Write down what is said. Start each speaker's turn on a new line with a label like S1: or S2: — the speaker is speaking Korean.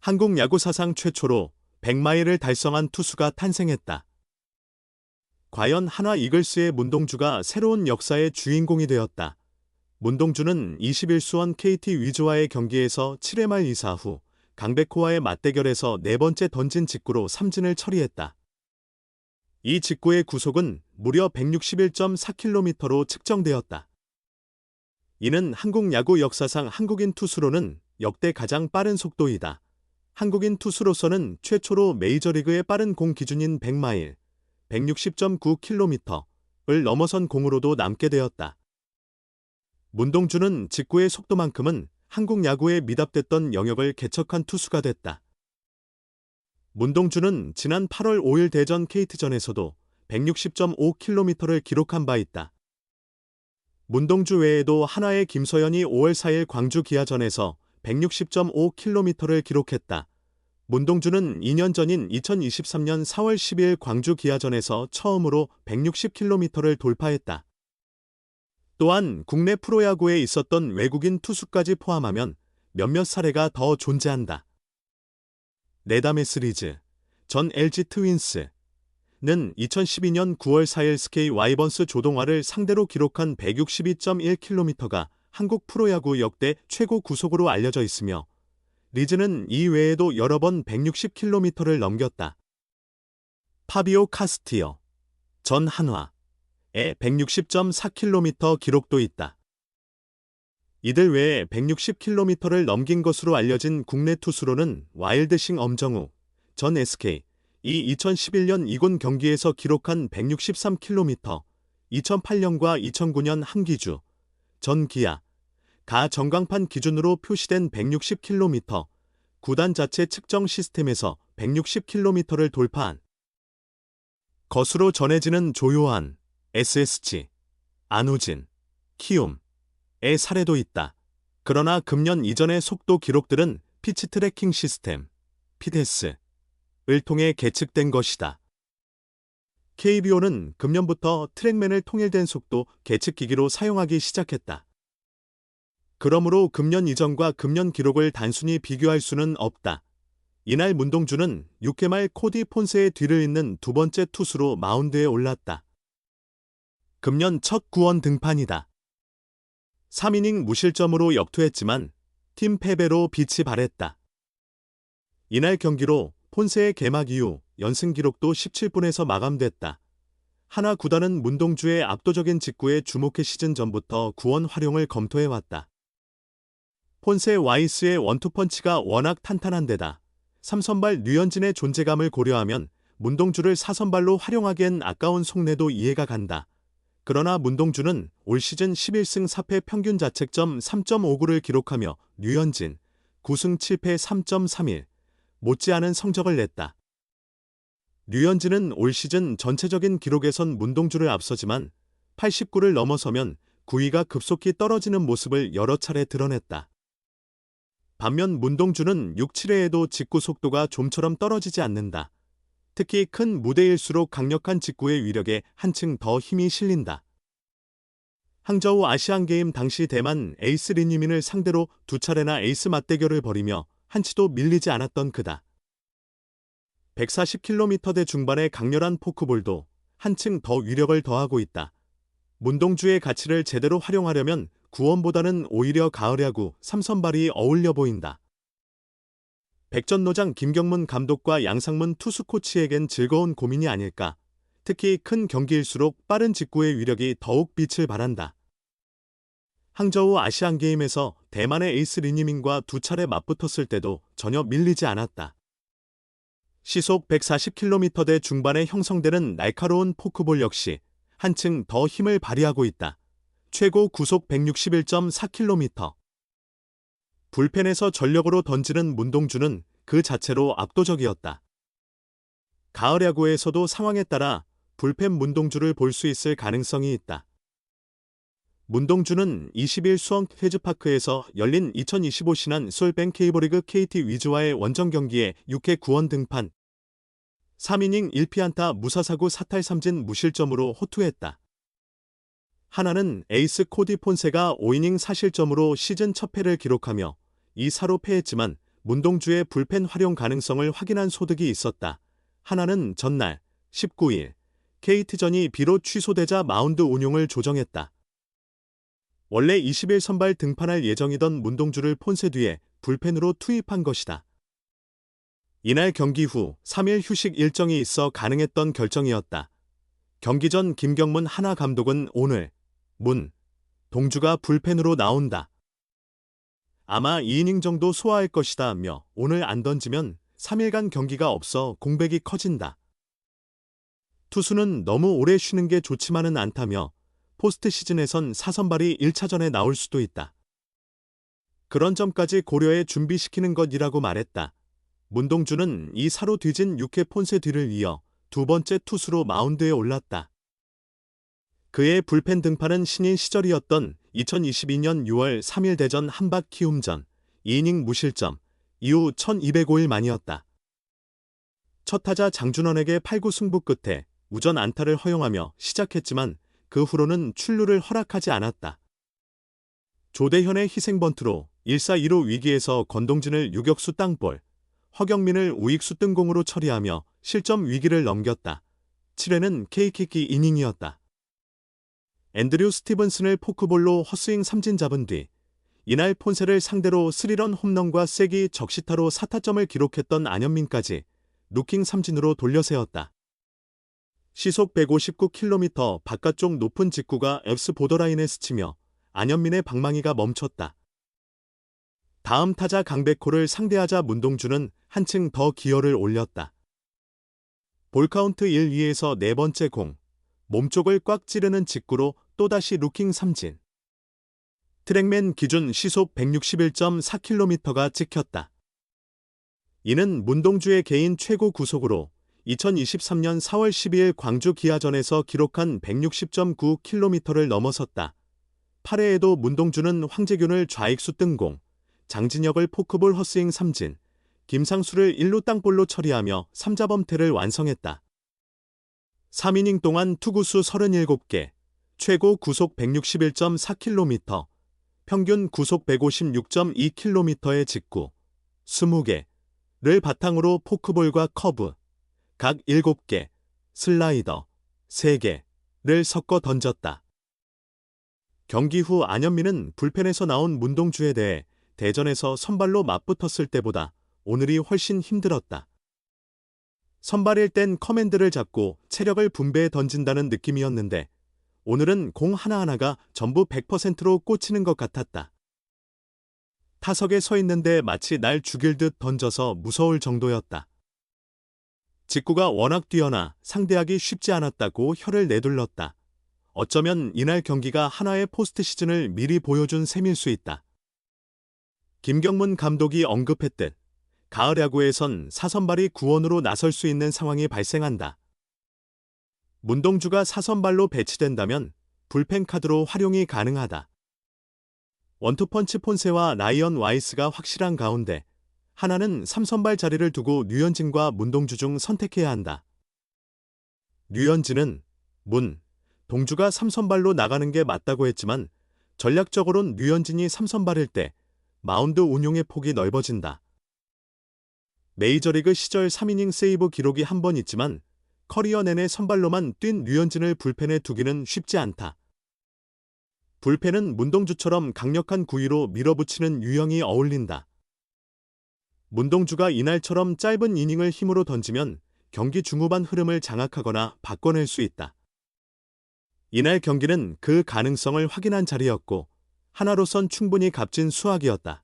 S1: 한국 야구 사상 최초로 100마일을 달성한 투수가 탄생했다. 과연 한화 이글스의 문동주가 새로운 역사의 주인공이 되었다. 문동주는 21수원 KT 위즈와의 경기에서 7회 말 2사 후 강백호와의 맞대결에서 네 번째 던진 직구로 삼진을 처리했다. 이 직구의 구속은 무려 161.4km로 측정되었다. 이는 한국 야구 역사상 한국인 투수로는 역대 가장 빠른 속도이다. 한국인 투수로서는 최초로 메이저리그의 빠른 공 기준인 100마일, 160.9km를 넘어선 공으로도 남게 되었다. 문동주는 직구의 속도만큼은 한국 야구에 미답됐던 영역을 개척한 투수가 됐다. 문동주는 지난 8월 5일 대전 KT전에서도 160.5km를 기록한 바 있다. 문동주 외에도 한화의 김서현이 5월 4일 광주 기아전에서 160.5km를 기록했다. 문동주는 2년 전인 2023년 4월 10일 광주 기아전에서 처음으로 160km를 돌파했다. 또한 국내 프로야구에 있었던 외국인 투수까지 포함하면 몇몇 사례가 더 존재한다. 네다메 시리즈, 전 LG 트윈스는 2012년 9월 4일 SK 와이번스 조동화를 상대로 기록한 162.1km가 한국 프로야구 역대 최고 구속으로 알려져 있으며 리즈는 이 외에도 여러 번 160km를 넘겼다. 파비오 카스티어, 전 한화의 160.4km 기록도 있다. 이들 외에 160km를 넘긴 것으로 알려진 국내 투수로는 와일드싱 엄정우, 전 SK, 이 2011년 이군 경기에서 기록한 163km, 2008년과 2009년 한기주, 전 기아, 가 전광판 기준으로 표시된 160km, 구단 자체 측정 시스템에서 160km를 돌파한 것으로 전해지는 조요한, SSG, 안우진, 키움의 사례도 있다. 그러나 금년 이전의 속도 기록들은 피치 트래킹 시스템, 피데스를 통해 계측된 것이다. KBO는 금년부터 트랙맨을 통일된 속도 계측기기로 사용하기 시작했다. 그러므로 금년 이전과 금년 기록을 단순히 비교할 수는 없다. 이날 문동주는 6회 말 코디 폰세의 뒤를 잇는 두 번째 투수로 마운드에 올랐다. 금년 첫 구원 등판이다. 3이닝 무실점으로 역투했지만 팀 패배로 빛이 발했다. 이날 경기로 폰세의 개막 이후 연승 기록도 17분에서 마감됐다. 한화 구단은 문동주의 압도적인 직구에 주목해 시즌 전부터 구원 활용을 검토해왔다. 폰세 와이스의 원투펀치가 워낙 탄탄한 데다 3선발 류현진의 존재감을 고려하면 문동주를 4선발로 활용하기엔 아까운 속내도 이해가 간다. 그러나 문동주는 올 시즌 11승 4패 평균 자책점 3.59를 기록하며 류현진 9승 7패 3.31 못지않은 성적을 냈다. 류현진은 올 시즌 전체적인 기록에선 문동주를 앞서지만 89를 넘어서면 9위가 급속히 떨어지는 모습을 여러 차례 드러냈다. 반면 문동주는 6, 7회에도 직구 속도가 좀처럼 떨어지지 않는다. 특히 큰 무대일수록 강력한 직구의 위력에 한층 더 힘이 실린다. 항저우 아시안게임 당시 대만 에이스 린유민을 상대로 두 차례나 에이스 맞대결을 벌이며 한치도 밀리지 않았던 그다. 140km대 중반의 강렬한 포크볼도 한층 더 위력을 더하고 있다. 문동주의 가치를 제대로 활용하려면 구원보다는 오히려 가을야구 3선발이 어울려 보인다. 백전노장 김경문 감독과 양상문 투수 코치에겐 즐거운 고민이 아닐까. 특히 큰 경기일수록 빠른 직구의 위력이 더욱 빛을 발한다. 항저우 아시안게임에서 대만의 에이스 린유민과 두 차례 맞붙었을 때도 전혀 밀리지 않았다. 시속 140km대 중반에 형성되는 날카로운 포크볼 역시 한층 더 힘을 발휘하고 있다. 최고 구속 161.4km. 불펜에서 전력으로 던지는 문동주는 그 자체로 압도적이었다. 가을 야구에서도 상황에 따라 불펜 문동주를 볼 수 있을 가능성이 있다. 문동주는 20일 수원 페즈파크에서 열린 2025 신한 솔뱅 K리그 KT 위즈와의 원정 경기에 6회 구원 등판, 3이닝 1피안타 무사사구 사탈 3진 무실점으로 호투했다. 하나는 에이스 코디 폰세가 5이닝 사실점으로 시즌 첫 패를 기록하며 2-4로 패했지만 문동주의 불펜 활용 가능성을 확인한 소득이 있었다. 하나는 전날 19일 KT전이 비로 취소되자 마운드 운용을 조정했다. 원래 20일 선발 등판할 예정이던 문동주를 폰세 뒤에 불펜으로 투입한 것이다. 이날 경기 후 3일 휴식 일정이 있어 가능했던 결정이었다. 경기 전 김경문 하나 감독은 오늘 동주가 불펜으로 나온다. 아마 2이닝 정도 소화할 것이다며 오늘 안 던지면 3일간 경기가 없어 공백이 커진다. 투수는 너무 오래 쉬는 게 좋지만은 않다며 포스트 시즌에선 4선발이 1차전에 나올 수도 있다. 그런 점까지 고려해 준비시키는 것이라고 말했다. 문동주는 이 사로 뒤진 6회 폰세 뒤를 이어 두 번째 투수로 마운드에 올랐다. 그의 불펜 등판은 신인 시절이었던 2022년 6월 3일 대전 한박 키움전 2이닝 무실점 이후 1205일 만이었다. 첫 타자 장준원에게 8구 승부 끝에 우전 안타를 허용하며 시작했지만 그 후로는 출루를 허락하지 않았다. 조대현의 희생번트로 1사 2루 위기에서 권동진을 유격수 땅볼, 허경민을 우익수 뜬공으로 처리하며 실점 위기를 넘겼다. 7회는 케이키키 이닝이었다. 앤드류 스티븐슨을 포크볼로 헛스윙 삼진 잡은 뒤 이날 폰세를 상대로 3런 홈런과 세기 적시타로 4타점을 기록했던 안현민까지 루킹 삼진으로 돌려세웠다. 시속 159km 바깥쪽 높은 직구가 앱스 보더라인에 스치며 안현민의 방망이가 멈췄다. 다음 타자 강백호를 상대하자 문동주는 한층 더 기어를 올렸다. 볼카운트 1-2에서 네 번째 공, 몸쪽을 꽉 찌르는 직구로 또다시 루킹 삼진. 트랙맨 기준 시속 161.4km가 찍혔다. 이는 문동주의 개인 최고 구속으로 2023년 4월 12일 광주 기아전에서 기록한 160.9km를 넘어섰다. 8회에도 문동주는 황재균을 좌익수 뜬공, 장진혁을 포크볼 헛스윙 삼진, 김상수를 1루 땅볼로 처리하며 3자범퇴를 완성했다. 3이닝 동안 투구수 37개, 최고 구속 161.4km, 평균 구속 156.2km의 직구, 20개를 바탕으로 포크볼과 커브, 각 7개, 슬라이더, 3개를 섞어 던졌다. 경기 후 안현민은 불펜에서 나온 문동주에 대해 대전에서 선발로 맞붙었을 때보다 오늘이 훨씬 힘들었다. 선발일 땐 커맨드를 잡고 체력을 분배해 던진다는 느낌이었는데 오늘은 공 하나하나가 전부 100%로 꽂히는 것 같았다. 타석에 서 있는데 마치 날 죽일 듯 던져서 무서울 정도였다. 직구가 워낙 뛰어나 상대하기 쉽지 않았다고 혀를 내둘렀다. 어쩌면 이날 경기가 하나의 포스트 시즌을 미리 보여준 셈일 수 있다. 김경문 감독이 언급했듯 가을 야구에선 4선발이 구원으로 나설 수 있는 상황이 발생한다. 문동주가 4선발로 배치된다면 불펜 카드로 활용이 가능하다. 원투펀치 폰세와 라이언 와이스가 확실한 가운데 하나는 3선발 자리를 두고 류현진과 문동주 중 선택해야 한다. 류현진은 동주가 3선발로 나가는 게 맞다고 했지만 전략적으론 류현진이 3선발일 때 마운드 운용의 폭이 넓어진다. 메이저리그 시절 3이닝 세이브 기록이 한 번 있지만 커리어 내내 선발로만 뛴 류현진을 불펜에 두기는 쉽지 않다. 불펜은 문동주처럼 강력한 구위로 밀어붙이는 유형이 어울린다. 문동주가 이날처럼 짧은 이닝을 힘으로 던지면 경기 중후반 흐름을 장악하거나 바꿔낼 수 있다. 이날 경기는 그 가능성을 확인한 자리였고 하나로선 충분히 값진 수확이었다.